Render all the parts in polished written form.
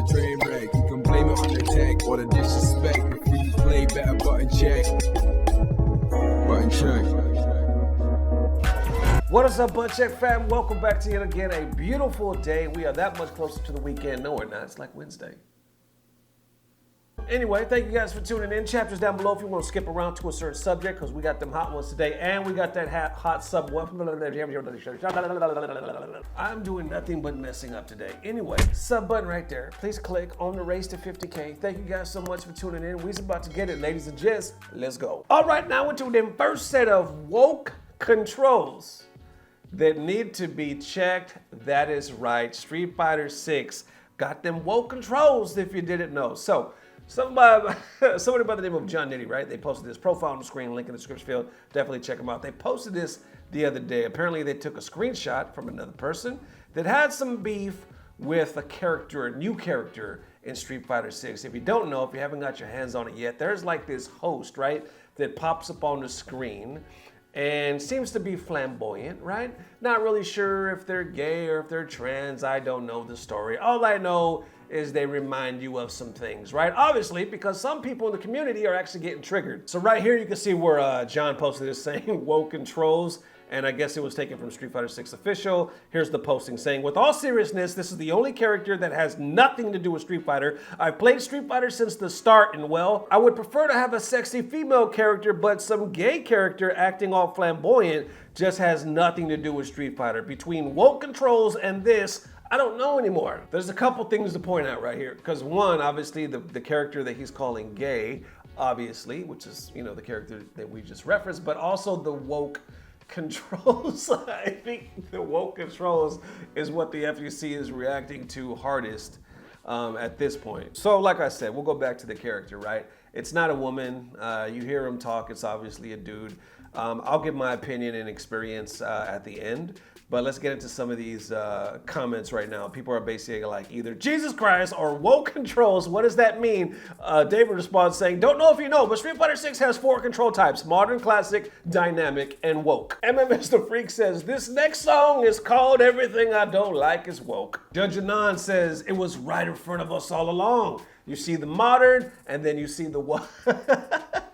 train wreck. You can blame it on the tech or the disrespect. Before you play, better button check. Button check. What is up, Butt Check fam? Welcome back to yet again a beautiful day. We are that much closer to the weekend. No, we're not. It's like Wednesday. Anyway, thank you guys for tuning in. Chapters down below if you want to skip around to a certain subject, because we got them hot ones today, and we got that hot sub. I'm doing nothing but messing up today. Anyway, sub button right there. Please click on the race to 50K. Thank you guys so much for tuning in. We're about to get it, ladies and gents. Let's go. All right, now into the first set of woke controls that need to be checked. That is right. Street Fighter 6 got them woke controls, if you didn't know. So, somebody by the name of Jonnitti, right? They posted this profile on the screen, link in the description field. Definitely check them out. They posted this the other day. Apparently, they took a screenshot from another person that had some beef with a new character in Street Fighter 6. If you don't know, if you haven't got your hands on it yet, there's like this host, right, that pops up on the screen and seems to be flamboyant, right? Not really sure if they're gay or if they're trans. I don't know the story. All I know is they remind you of some things, right? Obviously, because some people in the community are actually getting triggered. So right here, you can see where John posted this saying, woke controls, and I guess it was taken from Street Fighter 6 official. Here's the posting saying, with all seriousness, this is the only character that has nothing to do with Street Fighter. I've played Street Fighter since the start, and well, I would prefer to have a sexy female character, but some gay character acting all flamboyant just has nothing to do with Street Fighter. Between woke controls and this, I don't know anymore. There's a couple things to point out right here. Because one, obviously the character that he's calling gay, obviously, which is, you know, the character that we just referenced, but also the woke controls. I think the woke controls is what the FGC is reacting to hardest at this point. So like I said, we'll go back to the character, right? It's not a woman. You hear him talk, it's obviously a dude. I'll give my opinion and experience at the end, but let's get into some of these comments right now. People are basically like either Jesus Christ or woke controls. What does that mean? David responds saying, don't know if you know, but Street Fighter 6 has 4 control types: modern, classic, dynamic, and woke. MMS the Freak says, this next song is called Everything I Don't Like Is Woke. Judge Anon says, it was right in front of us all along. You see the modern, and then you see the woke.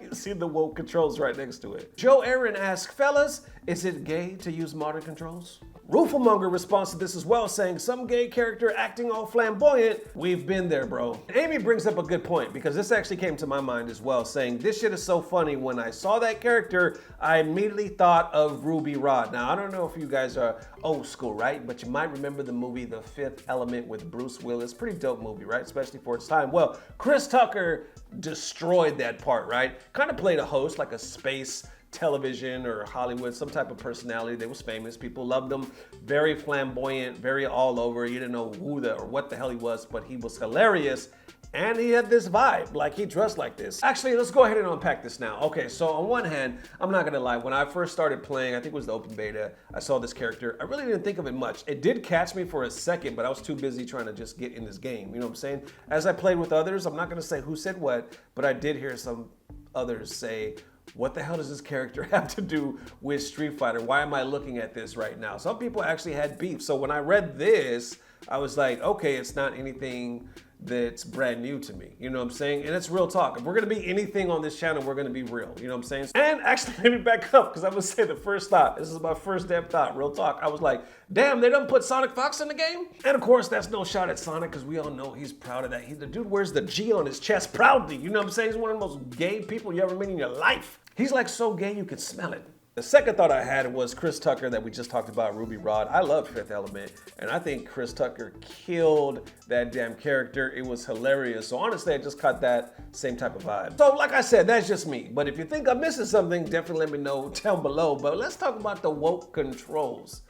You see the woke controls right next to it. Joe Aaron asks, fellas, is it gay to use modern controls? Rooflemonger responds to this as well, saying, some gay character acting all flamboyant. We've been there, bro. Amy brings up a good point, because this actually came to my mind as well, saying, this shit is so funny. When I saw that character, I immediately thought of Ruby Rod. Now, I don't know if you guys are old school, right? But you might remember the movie The Fifth Element with Bruce Willis. Pretty dope movie, right? Especially for its time. Well, Chris Tucker destroyed that part, right? Kind of played a host, like a space television or Hollywood, some type of personality that was famous. People loved him. Very flamboyant, very all over. You didn't know who or what the hell he was, but he was hilarious. And he had this vibe, like he dressed like this. Actually, let's go ahead and unpack this now. Okay, so on one hand, I'm not gonna lie, when I first started playing, I think it was the open beta, I saw this character. I really didn't think of it much. It did catch me for a second, but I was too busy trying to just get in this game, you know what I'm saying? As I played with others, I'm not gonna say who said what, but I did hear some others say, what the hell does this character have to do with Street Fighter? Why am I looking at this right now? Some people actually had beef. So when I read this, I was like, okay, it's not anything that's brand new to me. You know what I'm saying? And it's real talk. If we're gonna be anything on this channel, we're gonna be real. You know what I'm saying? And actually, let me back up, because I would say the first thought, this is my first damn thought, real talk. I was like, damn, they done put Sonic Fox in the game? And of course, that's no shot at Sonic, because we all know he's proud of that. The dude wears the G on his chest proudly. You know what I'm saying? He's one of the most gay people you ever met in your life. He's like so gay you could smell it. The second thought I had was Chris Tucker that we just talked about, Ruby Rod. I love Fifth Element, and I think Chris Tucker killed that damn character. It was hilarious. So honestly, I just caught that same type of vibe. So like I said, that's just me. But if you think I'm missing something, definitely let me know down below. But let's talk about the woke controls.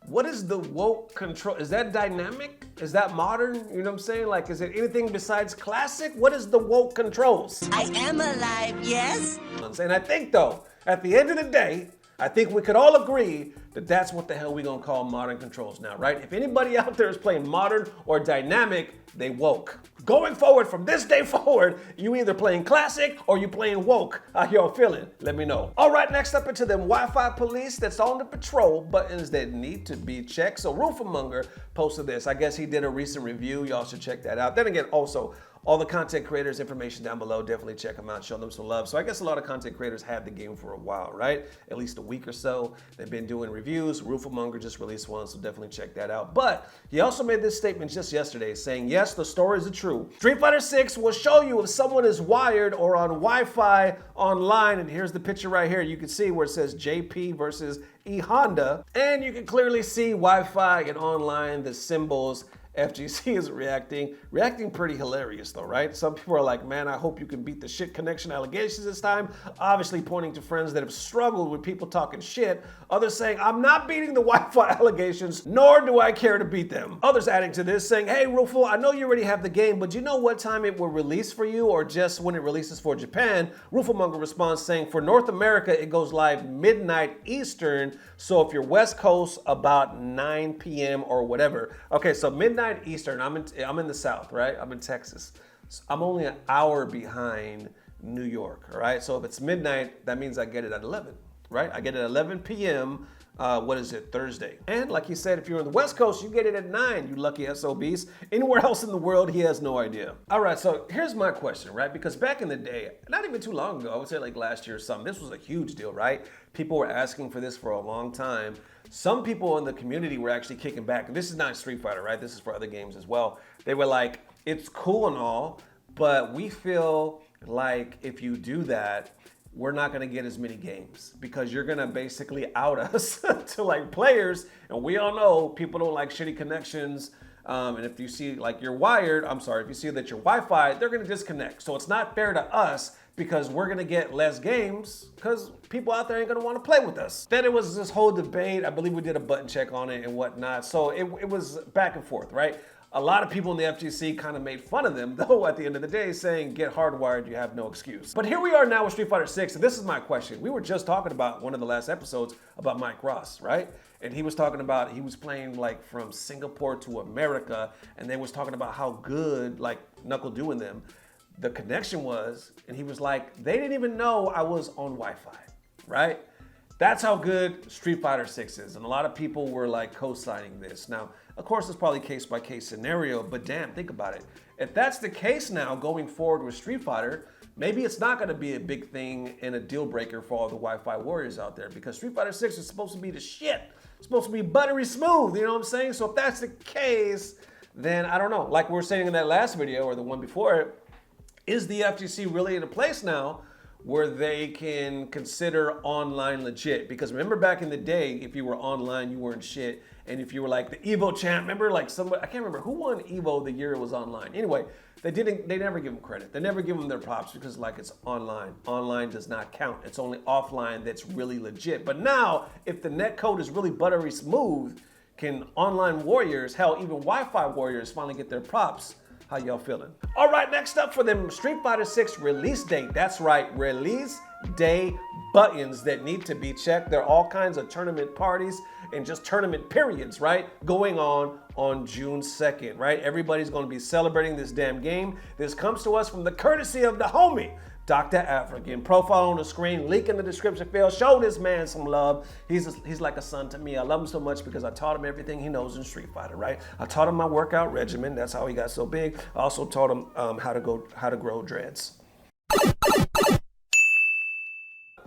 What is the woke control? Is that dynamic? Is that modern? You know what I'm saying? Like, is it anything besides classic? What is the woke controls? I am alive, yes? And I think though, at the end of the day, I think we could all agree that's what the hell we gonna call modern controls now, right? If anybody out there is playing modern or dynamic, they woke. Going forward, from this day forward, you either playing classic or you playing woke. How y'all feeling? Let me know. All right, next up into them Wi-Fi police that's on the patrol, buttons that need to be checked. So Rooflemonger posted this. I guess he did a recent review. Y'all should check that out. Then again, also, all the content creators, information down below, definitely check them out, show them some love. So I guess a lot of content creators had the game for a while, right? At least a week or so. They've been doing reviews. Rooflemonger just released one, so definitely check that out. But he also made this statement just yesterday saying, yes, the stories are true. Street Fighter 6 will show you if someone is wired or on Wi-Fi online. And here's the picture right here. You can see where it says JP versus E Honda. And you can clearly see Wi-Fi and online, the symbols. FGC is reacting pretty hilarious though, right? Some people are like, man, I hope you can beat the shit connection allegations this time. Obviously pointing to friends that have struggled with people talking shit. Others saying, I'm not beating the Wi-Fi allegations, nor do I care to beat them. Others adding to this saying, hey, Roofle, I know you already have the game, but do you know what time it will release for you or just when it releases for Japan? Rooflemonger responds saying, for North America, it goes live midnight Eastern. So if you're West Coast, about 9 p.m. or whatever. Okay, so midnight Eastern, I'm in the South, right? I'm in Texas. So I'm only an hour behind New York, all right? So if it's midnight, that means I get it at 11, right? I get it at 11 p.m., Thursday. And like he said, if you're on the West Coast, you get it at 9, you lucky SOBs. Anywhere else in the world, he has no idea. All right, so here's my question, right? Because back in the day, not even too long ago, I would say like last year or something, this was a huge deal, right? People were asking for this for a long time. Some people in the community were actually kicking back. And this is not Street Fighter, right? This is for other games as well. They were like, it's cool and all, but we feel like if you do that, we're not gonna get as many games because you're gonna basically out us to like players. And we all know people don't like shitty connections. And if you see like you're wired, if you see that you're Wi-Fi, they're gonna disconnect. So it's not fair to us because we're gonna get less games because people out there ain't gonna wanna play with us. Then it was this whole debate. I believe we did a button check on it and whatnot. So it was back and forth, right? A lot of people in the FGC kind of made fun of them, though, at the end of the day, saying, get hardwired, you have no excuse. But here we are now with Street Fighter 6, and this is my question. We were just talking about one of the last episodes about Mike Ross, right? And he was talking about, he was playing like from Singapore to America, and they was talking about how good, like Knuckle doing them, the connection was, and he was like, they didn't even know I was on Wi-Fi, right? That's how good Street Fighter 6 is. And a lot of people were like co-signing this. Now, of course, it's probably case by case scenario, but damn, think about it. If that's the case now going forward with Street Fighter, maybe it's not gonna be a big thing and a deal breaker for all the Wi-Fi warriors out there because Street Fighter 6 is supposed to be the shit. It's supposed to be buttery smooth, you know what I'm saying? So if that's the case, then I don't know. Like we were saying in that last video or the one before it, is the FGC really in a place now where they can consider online legit? Because remember back in the day, if you were online, you weren't shit. And if you were like the Evo champ, remember like somebody, I can't remember who won Evo the year it was online. Anyway, they never give them credit. They never give them their props because like it's online. Online does not count. It's only offline that's really legit. But now, if the net code is really buttery smooth, can online warriors, hell, even Wi-Fi warriors finally get their props? How y'all feeling? All right, next up for them Street Fighter 6 release date. That's right, release day buttons that need to be checked. There are all kinds of tournament parties and just tournament periods, right? Going on June 2nd, right? Everybody's gonna be celebrating this damn game. This comes to us from the courtesy of the homie, Docta Afrikan. Profile on the screen, link in the description field. Show this man some love. He's like a son to me. I love him so much because I taught him everything he knows in Street Fighter, right? I taught him my workout regimen. That's how he got so big. I also taught him how to grow dreads.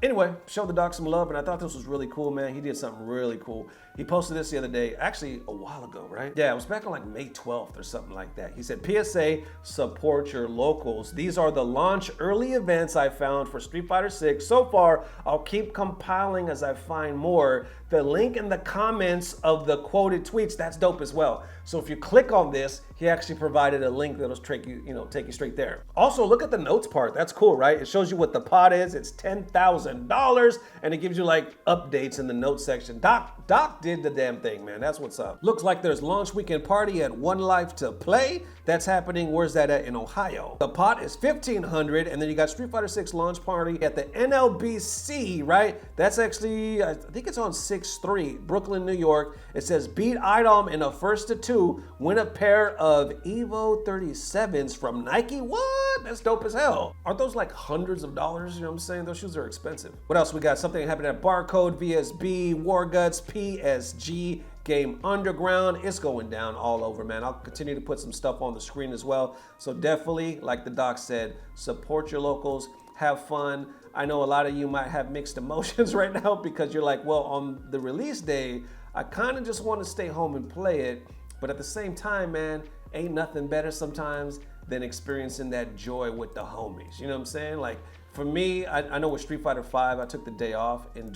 Anyway, show the doc some love, and I thought this was really cool, man. He did something really cool. He posted this the other day, actually a while ago, right? Yeah, it was back on like May 12th or something like that. He said, PSA, support your locals. These are the launch early events I found for Street Fighter 6. So far, I'll keep compiling as I find more. The link in the comments of the quoted tweets, that's dope as well. So if you click on this, he actually provided a link that'll take you straight there. Also, look at the notes part. That's cool, right? It shows you what the pot is. It's $10,000, and it gives you like updates in the notes section. Doc did the damn thing, man. That's what's up. Looks like there's launch weekend party at One Life to Play. That's happening, where's that at? In Ohio. The pot is $1,500, and then you got Street Fighter 6 launch party at the NLBC, right? That's actually, I think it's on 6 663, Brooklyn, New York. It says, beat Idom in a 1-2, win a pair of Evo 37s from Nike. What? That's dope as hell. Aren't those like hundreds of dollars? You know what I'm saying? Those shoes are expensive. What else we got? Something happened at Barcode, VSB, War Guts, PSG, Game Underground. It's going down all over, man. I'll continue to put some stuff on the screen as well. So definitely, like the doc said, support your locals, have fun. I know a lot of you might have mixed emotions right now because you're like, well, on the release day, I kind of just want to stay home and play it. But at the same time, man, ain't nothing better sometimes than experiencing that joy with the homies. You know what I'm saying? Like, for me, I know with Street Fighter V, I took the day off, and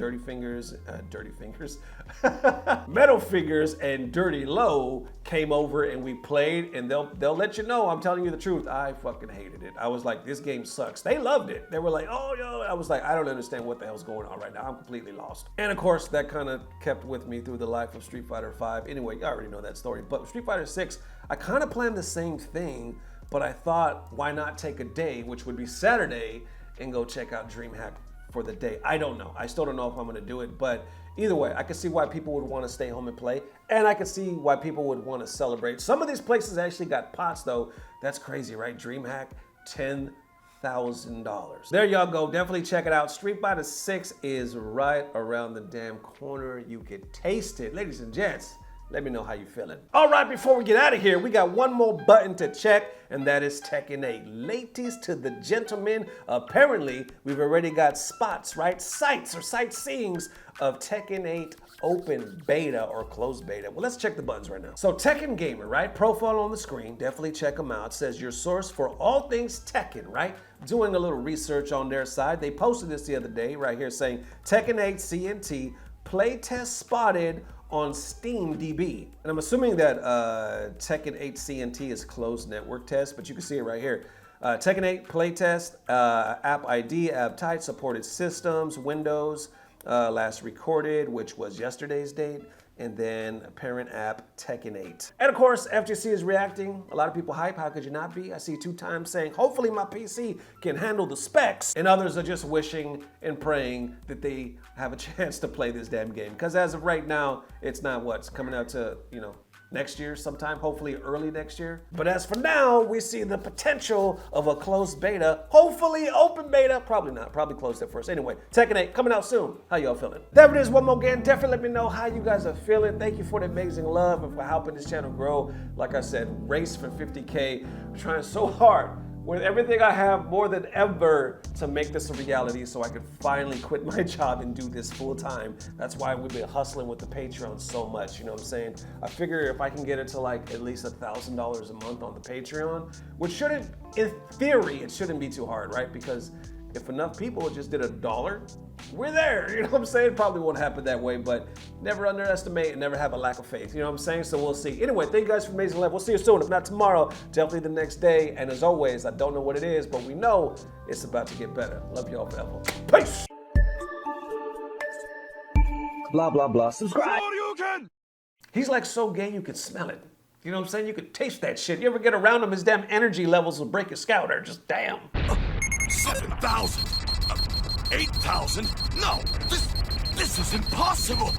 Metal Fingers and Dirty Low came over and we played, and they'll let you know, I'm telling you the truth, I fucking hated it. I was like, this game sucks. They loved it. They were like, oh, yo. I was like, I don't understand what the hell's going on right now. I'm completely lost. And of course, that kind of kept with me through the life of Street Fighter V. Anyway, you already know that story. But Street Fighter 6, I kind of planned the same thing, but I thought, why not take a day, which would be Saturday, and go check out DreamHack for the day. I don't know. I still don't know if I'm gonna do it, but either way, I can see why people would wanna stay home and play, and I can see why people would wanna celebrate. Some of these places actually got pots though. That's crazy, right? DreamHack, $10,000. There y'all go, definitely check it out. Street Fighter 6 is right around the damn corner. You could taste it. Ladies and gents, let me know how you feeling. All right, before we get out of here, we got one more button to check, and that is Tekken 8. Ladies to the gentlemen, apparently we've already got spots, right? Sights or sightseeings of Tekken 8 open beta or closed beta. Well, let's check the buttons right now. So Tekken Gamer, right? Profile on the screen, definitely check them out. It says your source for all things Tekken, right? Doing a little research on their side. They posted this the other day right here saying Tekken 8 CNT playtest spotted on Steam DB. And I'm assuming that Tekken 8 CNT is closed network test, but you can see it right here. Tekken 8 playtest, app ID, app type, supported systems, Windows, last recorded, which was yesterday's date, and then parent app Tekken 8. And of course, FGC is reacting. A lot of people hype, how could you not be? I see 2 times saying, hopefully my PC can handle the specs. And others are just wishing and praying that they have a chance to play this damn game. Because as of right now, it's not what's coming out to, you know, next year sometime, hopefully early next year. But as for now, we see the potential of a closed beta, hopefully open beta, probably not, probably closed at first. Anyway, Tekken 8 coming out soon. How y'all feeling? There it is one more again. Definitely let me know how you guys are feeling. Thank you for the amazing love and for helping this channel grow. Like I said, race for 50K. I'm trying so hard with everything I have more than ever to make this a reality so I could finally quit my job and do this full time. That's why we've been hustling with the Patreon so much, you know what I'm saying? I figure if I can get it to like at least $1,000 a month on the Patreon, which shouldn't, in theory, it shouldn't be too hard, right? Because if enough people just did $1, we're there, you know what I'm saying? Probably won't happen that way, but never underestimate and never have a lack of faith, you know what I'm saying? So we'll see. Anyway, thank you guys for amazing love. We'll see you soon. If not tomorrow, definitely the next day. And as always, I don't know what it is, but we know it's about to get better. Love y'all forever. Peace! Blah, blah, blah. Subscribe. He's like so gay you could smell it. You know what I'm saying? You could taste that shit. You ever get around him, his damn energy levels will break your scouter. Just damn. 7,000? 8,000? No, this is impossible.